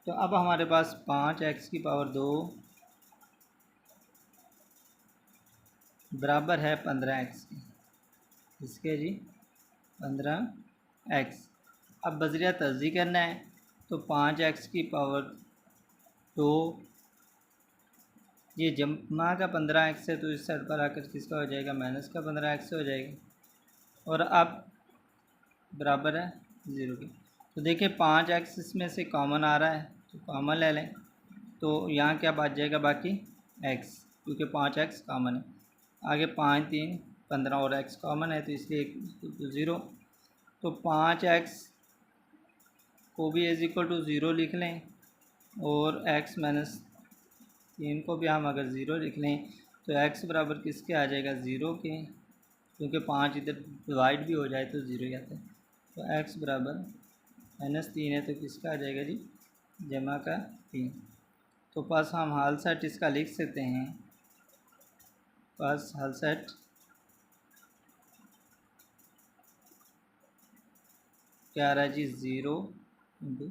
तो अब हमारे पास 5x⁻² बराबर है 15x के। इसके जी 15x। अब बज़रिया तर्ज़ी करना है तो 5x⁻² ये जमा का 15x है तो इस साइड पर आकर किसका हो जाएगा, माइनस का 15x हो जाएगा। और अब बराबर है 0 के। तो देखिए 5x इसमें से कॉमन आ रहा है तो कॉमन ले लें, तो यहाँ क्या बच जाएगा बाकी x, क्योंकि 5x कॉमन है। आगे 5 3 15 और x कॉमन है तो इसलिए 0। तो 5x को भी =0 लिख लें और x माइनस 3 को भी हम अगर 0 लिख लें तो x बराबर किसके आ जाएगा, 0 के, क्योंकि 5 इधर डिवाइड भी हो जाए तो 0 ही आता है। तो x बराबर -3 है तो किसका आ जाएगा जी, जमा का 3। तो बस हम हल सेट इसका लिख सकते हैं। बस हल सेट क्या आ रहा है जी, 0 ×